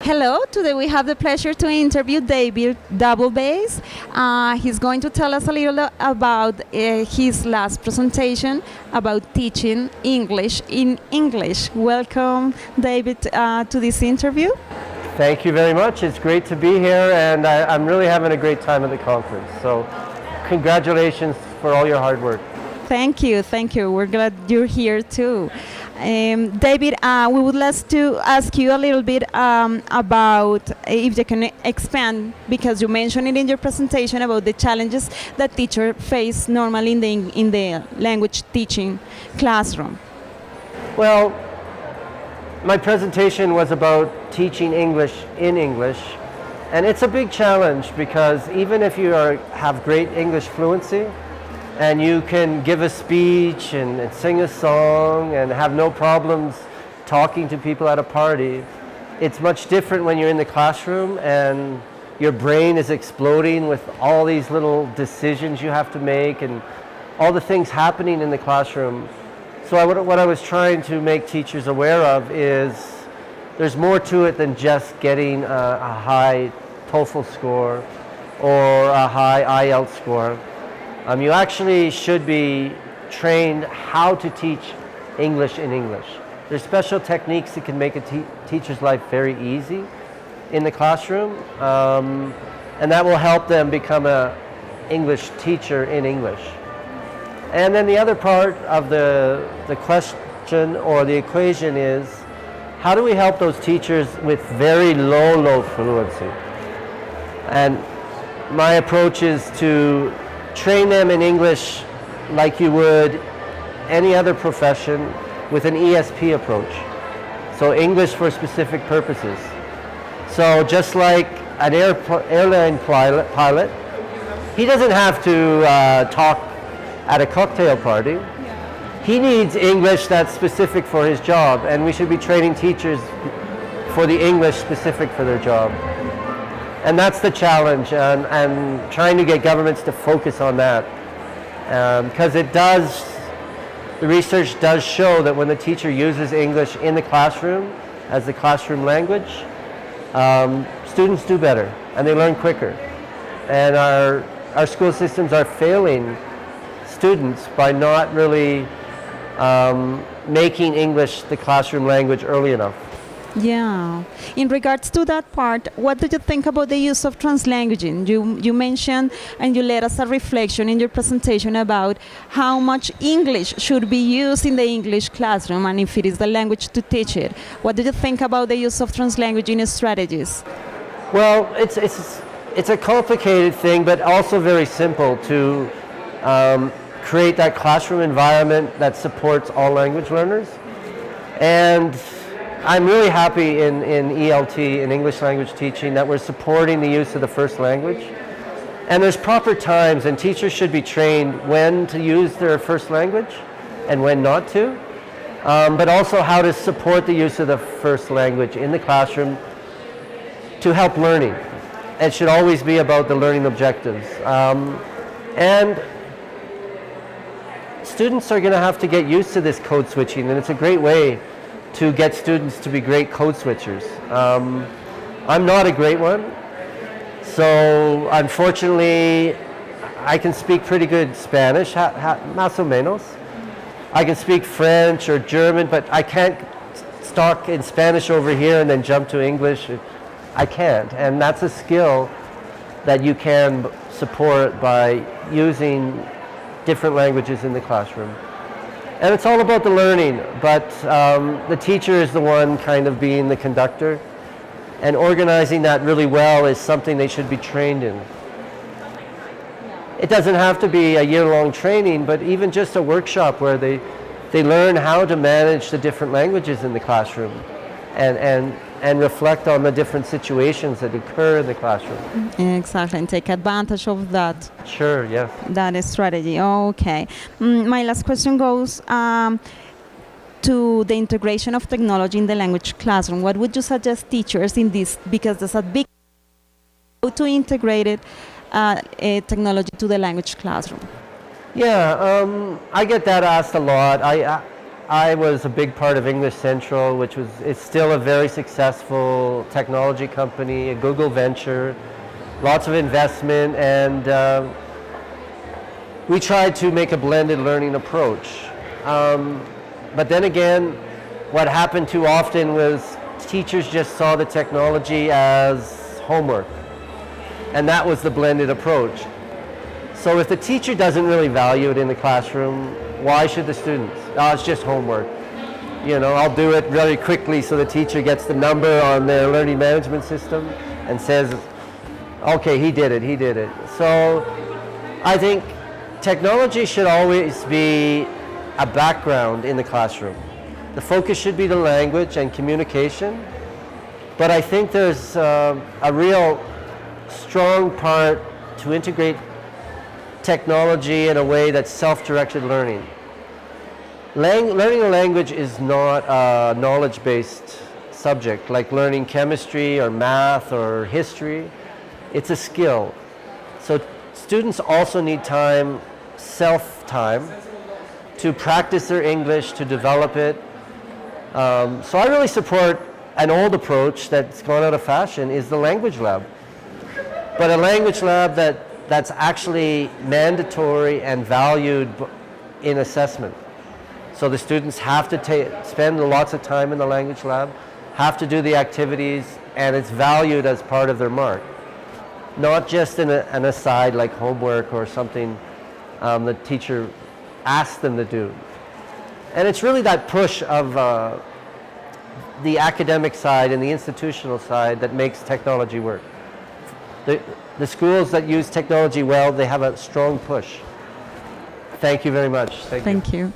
Hello, today we have the pleasure to interview David Deubelbeiss. He's going to tell us a little about his last presentation about teaching English in English. Welcome, David, to this interview. Thank you very much. It's great to be here, and I'm really having a great time at the conference. So, congratulations for all your hard work. Thank you, thank you. We're glad you're here too. David, we would like to ask you a little bit about if you can expand, because you mentioned it in your presentation about the challenges that teachers face normally in the language teaching classroom. Well, my presentation was about teaching English in English, and it's a big challenge because even if you have great English fluency, and you can give a speech and sing a song and have no problems talking to people at a party, it's much different when you're in the classroom and your brain is exploding with all these little decisions you have to make and all the things happening in the classroom. So what I was trying to make teachers aware of is there's more to it than just getting a high TOEFL score or a high IELTS score. You actually should be trained how to teach English in English. There's special techniques that can make a teacher's life very easy in the classroom, and that will help them become an English teacher in English. And then the other part of the question or the equation is, how do we help those teachers with very low fluency? And my approach is to train them in English like you would any other profession with an ESP approach. So English for specific purposes. So just like an airline pilot, he doesn't have to talk at a cocktail party. He needs English that's specific for his job, and we should be training teachers for the English specific for their job. And that's the challenge, and trying to get governments to focus on that. Because the research does show that when the teacher uses English in the classroom as the classroom language, students do better and they learn quicker. And our school systems are failing students by not really making English the classroom language early enough. Yeah. In regards to that part, what do you think about the use of translanguaging? You mentioned and you led us a reflection in your presentation about how much English should be used in the English classroom and if it is the language to teach it. What do you think about the use of translanguaging strategies? Well, it's a complicated thing, but also very simple to create that classroom environment that supports all language learners. And I'm really happy in ELT, in English language teaching, that we're supporting the use of the first language. And there's proper times, and teachers should be trained when to use their first language and when not to, but also how to support the use of the first language in the classroom to help learning. It should always be about the learning objectives. And students are going to have to get used to this code switching, and it's a great way to get students to be great code switchers. I'm not a great one, so unfortunately I can speak pretty good Spanish, más o menos. I can speak French or German, but I can't talk in Spanish over here and then jump to English. I can't, and that's a skill that you can support by using different languages in the classroom. And it's all about the learning, but the teacher is the one kind of being the conductor, and organizing that really well is something they should be trained in. It doesn't have to be a year-long training, but even just a workshop where they learn how to manage the different languages in the classroom and reflect on the different situations that occur in the classroom. Exactly, and take advantage of that. Sure, yes. That is strategy. Okay. My last question goes to the integration of technology in the language classroom. What would you suggest teachers in this? Because there's a big how to integrate it, technology to the language classroom. Yeah, I get that asked a lot. I was a big part of English Central, which was, it's still a very successful technology company, a Google venture, lots of investment, and we tried to make a blended learning approach. But then again, what happened too often was teachers just saw the technology as homework, and that was the blended approach. So if the teacher doesn't really value it in the classroom, why should the students? Oh, it's just homework. You know, I'll do it very quickly so the teacher gets the number on their learning management system and says, okay, he did it. So I think technology should always be a background in the classroom. The focus should be the language and communication, but I think there's a real strong part to integrate technology in a way that's self-directed learning. Learning a language is not a knowledge-based subject like learning chemistry or math or history. It's a skill. So students also need time, self-time, to practice their English, to develop it. So I really support an old approach that's gone out of fashion is the language lab. But a language lab that's actually mandatory and valued in assessment. So the students have to spend lots of time in the language lab, have to do the activities, and it's valued as part of their mark. Not just an aside like homework or something the teacher asks them to do. And it's really that push of the academic side and the institutional side that makes technology work. The schools that use technology well, they have a strong push. Thank you very much. Thank you.